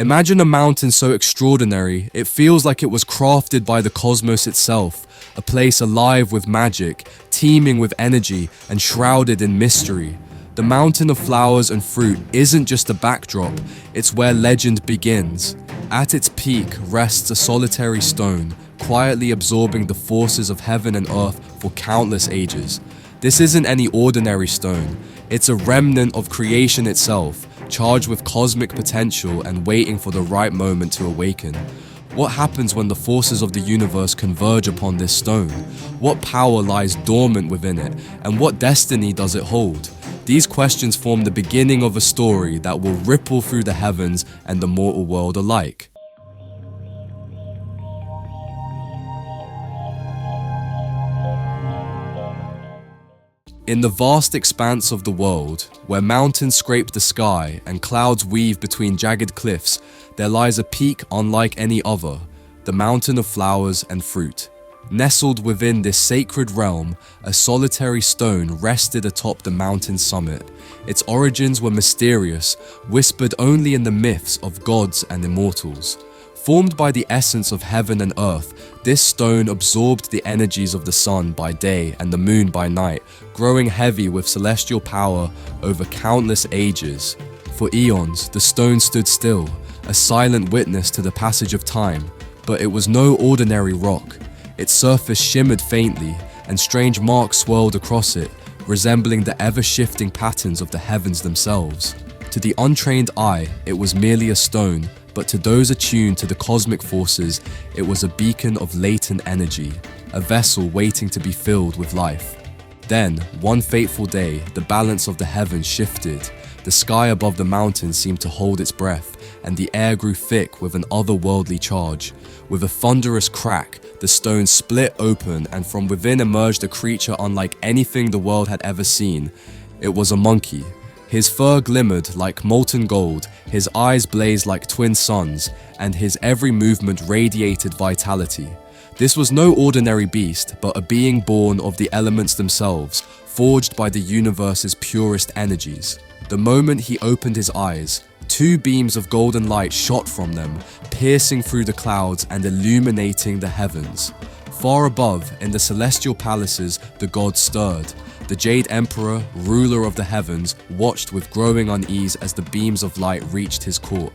Imagine a mountain so extraordinary, it feels like it was crafted by the cosmos itself, a place alive with magic, teeming with energy, and shrouded in mystery. The mountain of flowers and fruit isn't just a backdrop, it's where legend begins. At its peak rests a solitary stone, quietly absorbing the forces of heaven and earth for countless ages. This isn't any ordinary stone, it's a remnant of creation itself, charged with cosmic potential and waiting for the right moment to awaken. What happens when the forces of the universe converge upon this stone? What power lies dormant within it, and what destiny does it hold? These questions form the beginning of a story that will ripple through the heavens and the mortal world alike. In the vast expanse of the world, where mountains scrape the sky and clouds weave between jagged cliffs, there lies a peak unlike any other, the mountain of flowers and fruit. Nestled within this sacred realm, a solitary stone rested atop the mountain's summit. Its origins were mysterious, whispered only in the myths of gods and immortals. Formed by the essence of heaven and earth, this stone absorbed the energies of the sun by day and the moon by night, growing heavy with celestial power over countless ages. For eons, the stone stood still, a silent witness to the passage of time. But it was no ordinary rock. Its surface shimmered faintly, and strange marks swirled across it, resembling the ever-shifting patterns of the heavens themselves. To the untrained eye, it was merely a stone, but to those attuned to the cosmic forces, it was a beacon of latent energy, a vessel waiting to be filled with life. Then, one fateful day, the balance of the heavens shifted. The sky above the mountains seemed to hold its breath, and the air grew thick with an otherworldly charge. With a thunderous crack, the stone split open, and from within emerged a creature unlike anything the world had ever seen. It was a monkey. His fur glimmered like molten gold, his eyes blazed like twin suns, and his every movement radiated vitality. This was no ordinary beast, but a being born of the elements themselves, forged by the universe's purest energies. The moment he opened his eyes, two beams of golden light shot from them, piercing through the clouds and illuminating the heavens. Far above, in the celestial palaces, the gods stirred. The Jade Emperor, ruler of the heavens, watched with growing unease as the beams of light reached his court.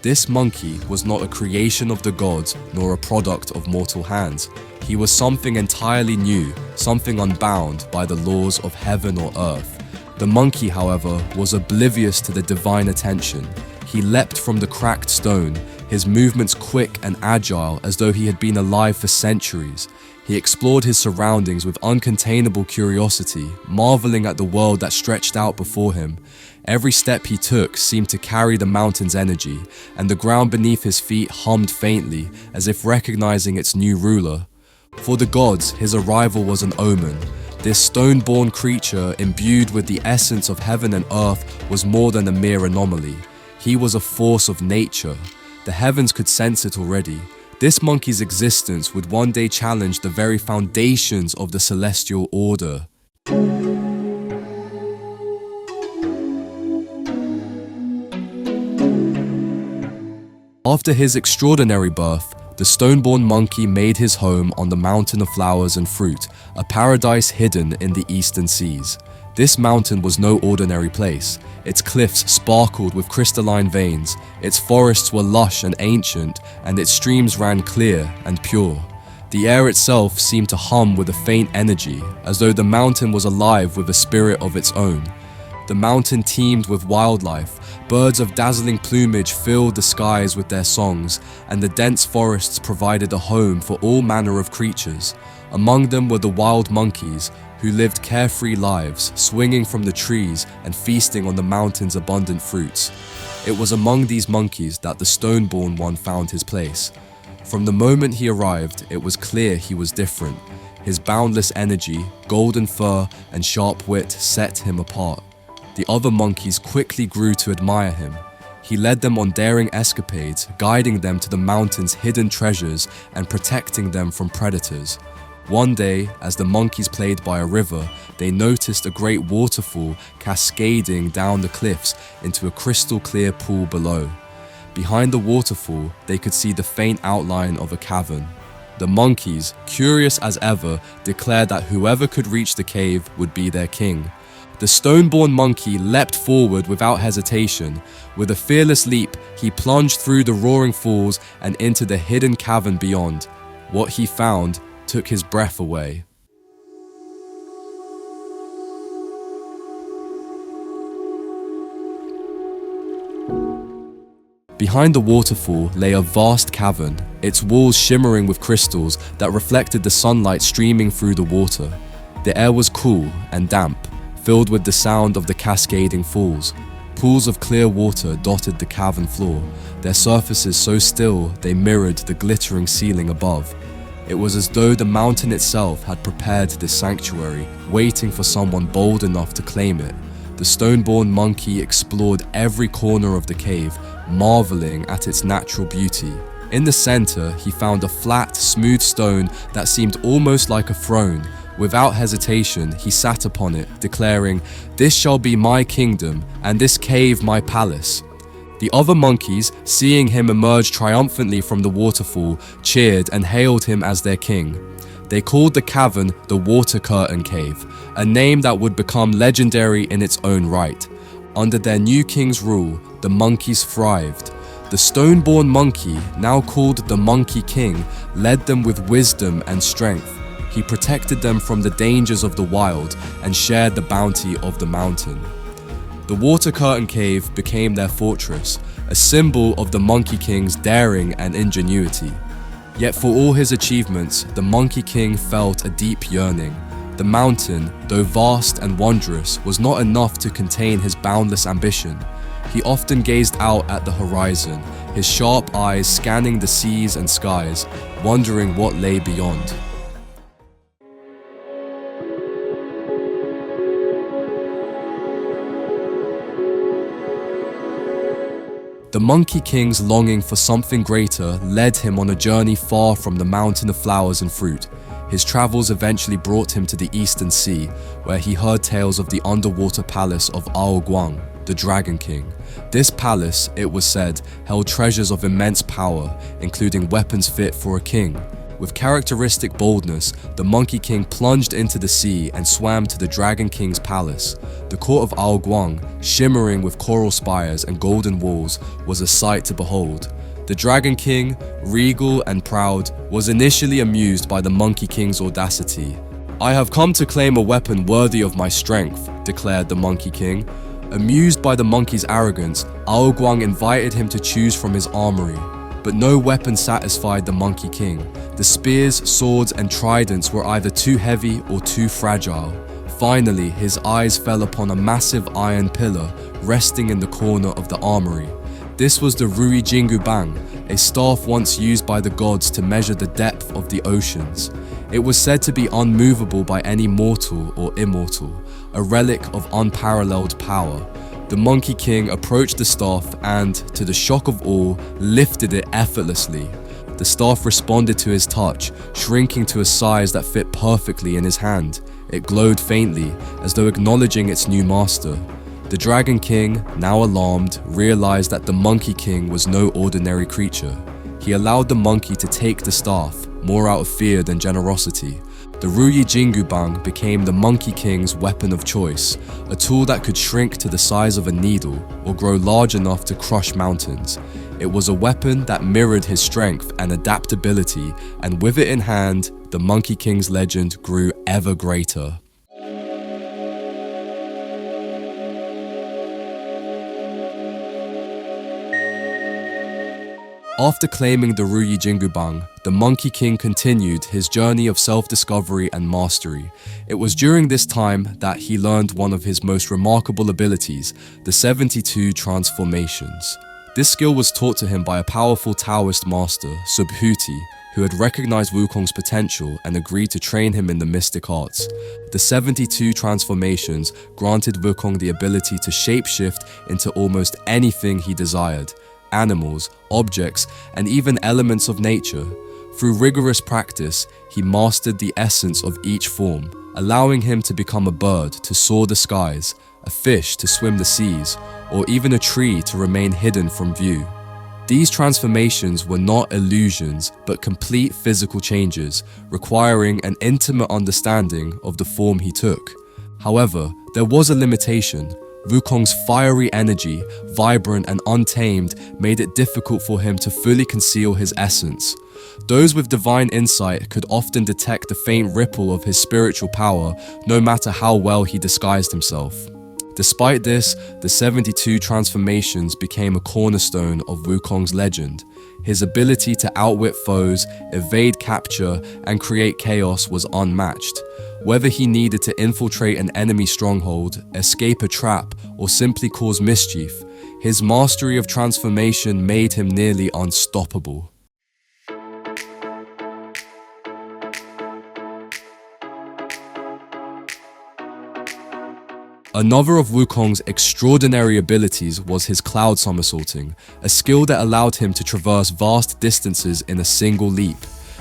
This monkey was not a creation of the gods, nor a product of mortal hands. He was something entirely new, something unbound by the laws of heaven or earth. The monkey, however, was oblivious to the divine attention. He leapt from the cracked stone, his movements quick and agile as though he had been alive for centuries. He explored his surroundings with uncontainable curiosity, marveling at the world that stretched out before him. Every step he took seemed to carry the mountain's energy, and the ground beneath his feet hummed faintly, as if recognizing its new ruler. For the gods, his arrival was an omen. This stone-born creature, imbued with the essence of heaven and earth, was more than a mere anomaly. He was a force of nature. The heavens could sense it already. This monkey's existence would one day challenge the very foundations of the celestial order. After his extraordinary birth, the stone-born monkey made his home on the mountain of flowers and fruit, a paradise hidden in the eastern seas. This mountain was no ordinary place. Its cliffs sparkled with crystalline veins, its forests were lush and ancient, and its streams ran clear and pure. The air itself seemed to hum with a faint energy, as though the mountain was alive with a spirit of its own. The mountain teemed with wildlife. Birds of dazzling plumage filled the skies with their songs, and the dense forests provided a home for all manner of creatures. Among them were the wild monkeys, who lived carefree lives, swinging from the trees and feasting on the mountain's abundant fruits. It was among these monkeys that the stone-born one found his place. From the moment he arrived, it was clear he was different. His boundless energy, golden fur, and sharp wit set him apart. The other monkeys quickly grew to admire him. He led them on daring escapades, guiding them to the mountain's hidden treasures and protecting them from predators. One day, as the monkeys played by a river, they noticed a great waterfall cascading down the cliffs into a crystal clear pool below. Behind the waterfall, they could see the faint outline of a cavern. The monkeys, curious as ever, declared that whoever could reach the cave would be their king. The stone-born monkey leapt forward without hesitation. With a fearless leap, he plunged through the roaring falls and into the hidden cavern beyond. What he found took his breath away. Behind the waterfall lay a vast cavern, its walls shimmering with crystals that reflected the sunlight streaming through the water. The air was cool and damp, filled with the sound of the cascading falls. Pools of clear water dotted the cavern floor, their surfaces so still they mirrored the glittering ceiling above. It was as though the mountain itself had prepared this sanctuary, waiting for someone bold enough to claim it. The stone-born monkey explored every corner of the cave, marveling at its natural beauty. In the center, he found a flat, smooth stone that seemed almost like a throne. Without hesitation, he sat upon it, declaring, "This shall be my kingdom, and this cave my palace." The other monkeys, seeing him emerge triumphantly from the waterfall, cheered and hailed him as their king. They called the cavern the Water Curtain Cave, a name that would become legendary in its own right. Under their new king's rule, the monkeys thrived. The stone-born monkey, now called the Monkey King, led them with wisdom and strength. He protected them from the dangers of the wild and shared the bounty of the mountain. The Water Curtain Cave became their fortress, a symbol of the Monkey King's daring and ingenuity. Yet for all his achievements, the Monkey King felt a deep yearning. The mountain, though vast and wondrous, was not enough to contain his boundless ambition. He often gazed out at the horizon, his sharp eyes scanning the seas and skies, wondering what lay beyond. The Monkey King's longing for something greater led him on a journey far from the mountain of flowers and fruit. His travels eventually brought him to the Eastern Sea, where he heard tales of the underwater palace of Wukong, the Dragon King. This palace, it was said, held treasures of immense power, including weapons fit for a king. With characteristic boldness, the Monkey King plunged into the sea and swam to the Dragon King's palace. The court of Wukong, shimmering with coral spires and golden walls, was a sight to behold. The Dragon King, regal and proud, was initially amused by the Monkey King's audacity. "I have come to claim a weapon worthy of my strength," declared the Monkey King. Amused by the monkey's arrogance, Wukong invited him to choose from his armory. But no weapon satisfied the Monkey King. The spears, swords, and tridents were either too heavy or too fragile. Finally, his eyes fell upon a massive iron pillar resting in the corner of the armory. This was the Rui Jingu Bang, a staff once used by the gods to measure the depth of the oceans. It was said to be unmovable by any mortal or immortal, a relic of unparalleled power. The Monkey King approached the staff and, to the shock of all, lifted it effortlessly. The staff responded to his touch, shrinking to a size that fit perfectly in his hand. It glowed faintly, as though acknowledging its new master. The Dragon King, now alarmed, realized that the Monkey King was no ordinary creature. He allowed the monkey to take the staff, more out of fear than generosity. The Rui Jingu Bang became the Monkey King's weapon of choice, a tool that could shrink to the size of a needle or grow large enough to crush mountains. It was a weapon that mirrored his strength and adaptability, and with it in hand, the Monkey King's legend grew ever greater. After claiming the Rui Jingu Bang, the Monkey King continued his journey of self-discovery and mastery. It was during this time that he learned one of his most remarkable abilities, the 72 transformations. This skill was taught to him by a powerful Taoist master, Subhuti, who had recognized Wukong's potential and agreed to train him in the mystic arts. The 72 transformations granted Wukong the ability to shapeshift into almost anything he desired: animals, objects, and even elements of nature. Through rigorous practice, he mastered the essence of each form, allowing him to become a bird to soar the skies, a fish to swim the seas, or even a tree to remain hidden from view. These transformations were not illusions, but complete physical changes, requiring an intimate understanding of the form he took. However, there was a limitation. Wukong's fiery energy, vibrant and untamed, made it difficult for him to fully conceal his essence. Those with divine insight could often detect the faint ripple of his spiritual power, no matter how well he disguised himself. Despite this, the 72 transformations became a cornerstone of Wukong's legend. His ability to outwit foes, evade capture, and create chaos was unmatched. Whether he needed to infiltrate an enemy stronghold, escape a trap, or simply cause mischief, his mastery of transformation made him nearly unstoppable. Another of Wukong's extraordinary abilities was his cloud somersaulting, a skill that allowed him to traverse vast distances in a single leap.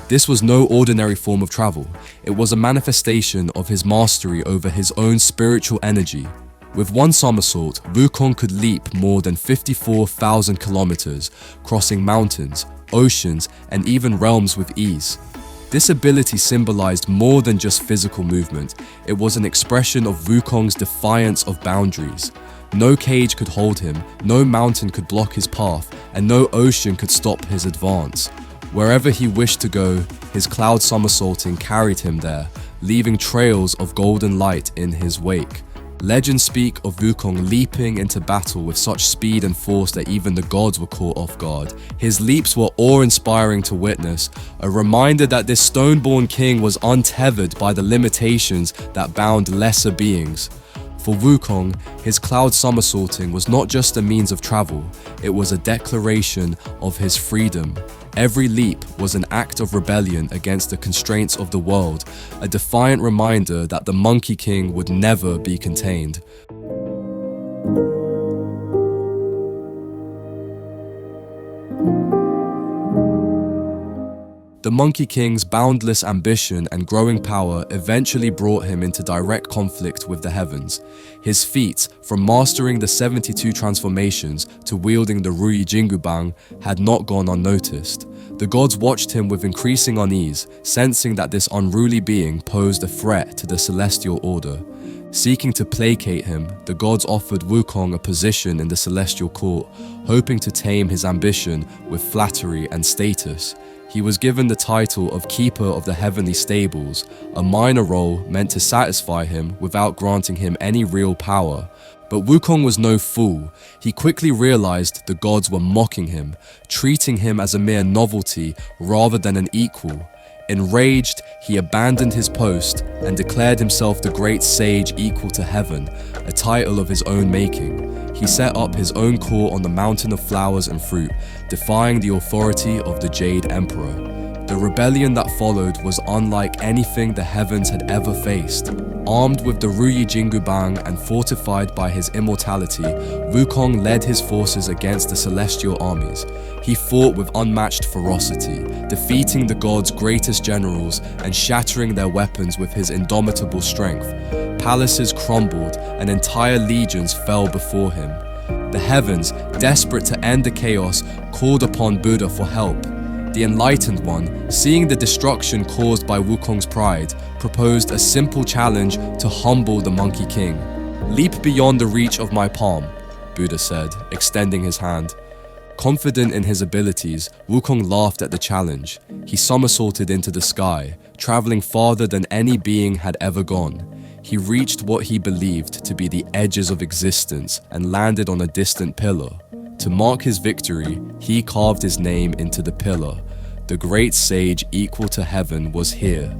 This was no ordinary form of travel. It was a manifestation of his mastery over his own spiritual energy. With one somersault, Wukong could leap more than 54,000 kilometers, crossing mountains, oceans, and even realms with ease. This ability symbolized more than just physical movement. It was an expression of Wukong's defiance of boundaries. No cage could hold him, no mountain could block his path, and no ocean could stop his advance. Wherever he wished to go, his cloud somersaulting carried him there, leaving trails of golden light in his wake. Legends speak of Wukong leaping into battle with such speed and force that even the gods were caught off guard. His leaps were awe-inspiring to witness, a reminder that this stone-born king was untethered by the limitations that bound lesser beings. For Wukong, his cloud somersaulting was not just a means of travel, it was a declaration of his freedom. Every leap was an act of rebellion against the constraints of the world, a defiant reminder that the Monkey King would never be contained. The Monkey King's boundless ambition and growing power eventually brought him into direct conflict with the heavens. His feats, from mastering the 72 transformations to wielding the Ruyi Jingubang, had not gone unnoticed. The gods watched him with increasing unease, sensing that this unruly being posed a threat to the celestial order. Seeking to placate him, the gods offered Wukong a position in the celestial court, hoping to tame his ambition with flattery and status. He was given the title of Keeper of the Heavenly Stables, a minor role meant to satisfy him without granting him any real power. But Wukong was no fool. He quickly realized the gods were mocking him, treating him as a mere novelty rather than an equal. Enraged, he abandoned his post and declared himself the great sage equal to heaven, a title of his own making. He set up his own court on the mountain of flowers and fruit, defying the authority of the Jade Emperor. The rebellion that followed was unlike anything the heavens had ever faced. Armed with the Ruyi Jingubang and fortified by his immortality, Wukong led his forces against the celestial armies. He fought with unmatched ferocity, defeating the gods' greatest generals and shattering their weapons with his indomitable strength. Palaces crumbled and entire legions fell before him. The heavens, desperate to end the chaos, called upon Buddha for help. The Enlightened One, seeing the destruction caused by Wukong's pride, proposed a simple challenge to humble the Monkey King. "Leap beyond the reach of my palm," Buddha said, extending his hand. Confident in his abilities, Wukong laughed at the challenge. He somersaulted into the sky, traveling farther than any being had ever gone. He reached what he believed to be the edges of existence and landed on a distant pillar. To mark his victory, he carved his name into the pillar. The great sage equal to heaven was here.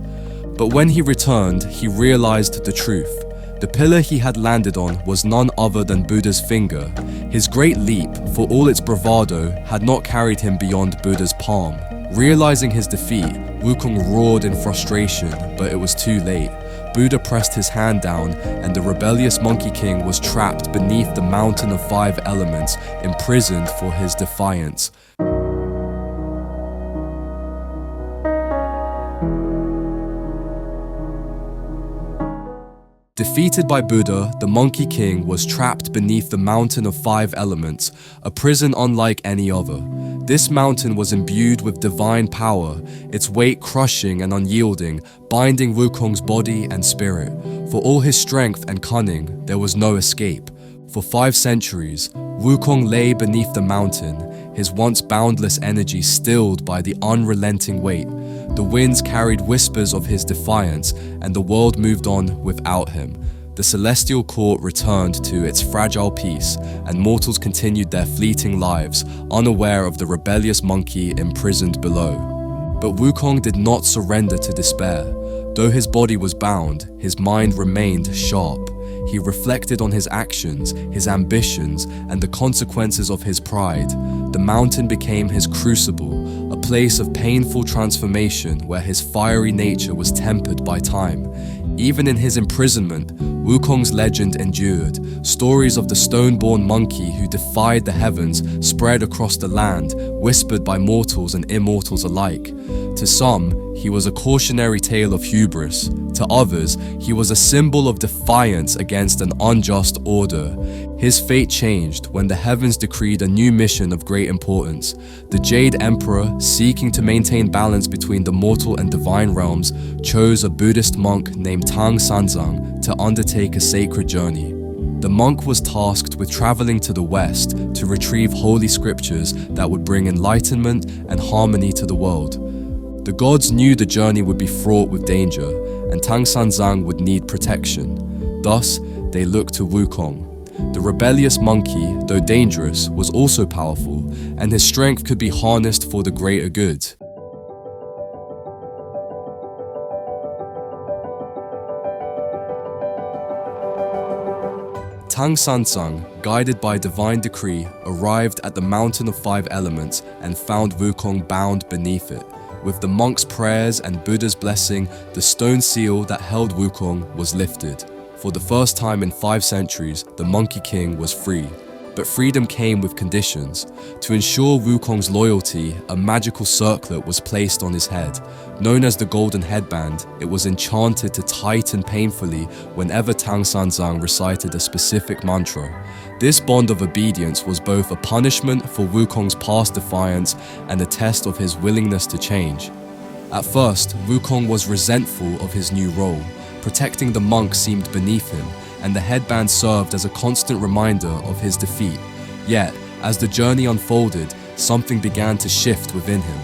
But when he returned, he realized the truth. The pillar he had landed on was none other than Buddha's finger. His great leap, for all its bravado, had not carried him beyond Buddha's palm. Realizing his defeat, Wukong roared in frustration, but it was too late. Buddha pressed his hand down, and the rebellious Monkey King was trapped beneath the mountain of 5 elements, imprisoned for his defiance. Defeated by Buddha, the Monkey King was trapped beneath the mountain of 5 elements, a prison unlike any other. This mountain was imbued with divine power, its weight crushing and unyielding, binding Wukong's body and spirit. For all his strength and cunning, there was no escape. For 5 centuries, Wukong lay beneath the mountain, his once boundless energy stilled by the unrelenting weight. The winds carried whispers of his defiance, and the world moved on without him. The celestial court returned to its fragile peace, and mortals continued their fleeting lives, unaware of the rebellious monkey imprisoned below. But Wukong did not surrender to despair. Though his body was bound, his mind remained sharp. He reflected on his actions, his ambitions, and the consequences of his pride. The mountain became his crucible, a place of painful transformation where his fiery nature was tempered by time. Even in his imprisonment, Wukong's legend endured. Stories of the stone-born monkey who defied the heavens spread across the land, whispered by mortals and immortals alike. To some, he was a cautionary tale of hubris. To others, he was a symbol of defiance against an unjust order. His fate changed when the heavens decreed a new mission of great importance. The Jade Emperor, seeking to maintain balance between the mortal and divine realms, chose a Buddhist monk named Tang Sanzang to undertake a sacred journey. The monk was tasked with traveling to the west to retrieve holy scriptures that would bring enlightenment and harmony to the world. The gods knew the journey would be fraught with danger, and Tang Sanzang would need protection. Thus, they looked to Wukong. The rebellious monkey, though dangerous, was also powerful, and his strength could be harnessed for the greater good. Tang Sanzang, guided by divine decree, arrived at the Mountain of 5 Elements and found Wukong bound beneath it. With the monk's prayers and Buddha's blessing, the stone seal that held Wukong was lifted. For the first time in 5 centuries, the Monkey King was free. But freedom came with conditions. To ensure Wukong's loyalty, a magical circlet was placed on his head. Known as the Golden Headband, it was enchanted to tighten painfully whenever Tang Sanzang recited a specific mantra. This bond of obedience was both a punishment for Wukong's past defiance and a test of his willingness to change. At first, Wukong was resentful of his new role. Protecting the monk seemed beneath him, and the headband served as a constant reminder of his defeat. Yet, as the journey unfolded, something began to shift within him.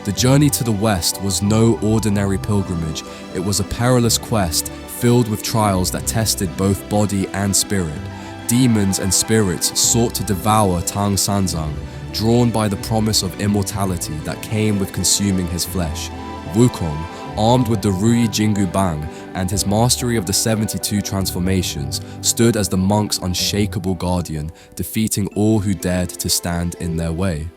The journey to the west was no ordinary pilgrimage. It was a perilous quest filled with trials that tested both body and spirit. Demons and spirits sought to devour Tang Sanzang, drawn by the promise of immortality that came with consuming his flesh. Wukong, armed with the Rui Jingu Bang and his mastery of the 72 transformations, stood as the monk's unshakable guardian, defeating all who dared to stand in their way.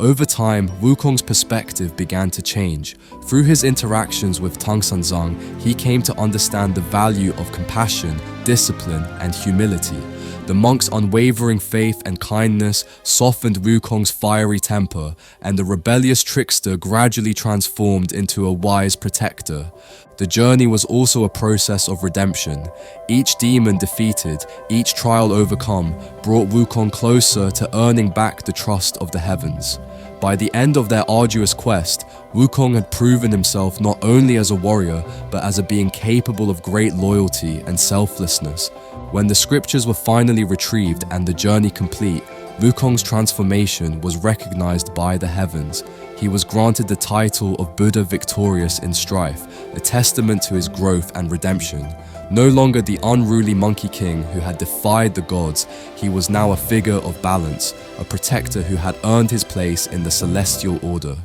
Over time, Wukong's perspective began to change. Through his interactions with Tang Sanzang, he came to understand the value of compassion, discipline, and humility. The monk's unwavering faith and kindness softened Wukong's fiery temper, and the rebellious trickster gradually transformed into a wise protector. The journey was also a process of redemption. Each demon defeated, each trial overcome, brought Wukong closer to earning back the trust of the heavens. By the end of their arduous quest, Wukong had proven himself not only as a warrior, but as a being capable of great loyalty and selflessness. When the scriptures were finally retrieved and the journey complete, Wukong's transformation was recognized by the heavens. He was granted the title of Buddha Victorious in Strife, a testament to his growth and redemption. No longer the unruly Monkey King who had defied the gods, he was now a figure of balance, a protector who had earned his place in the celestial order.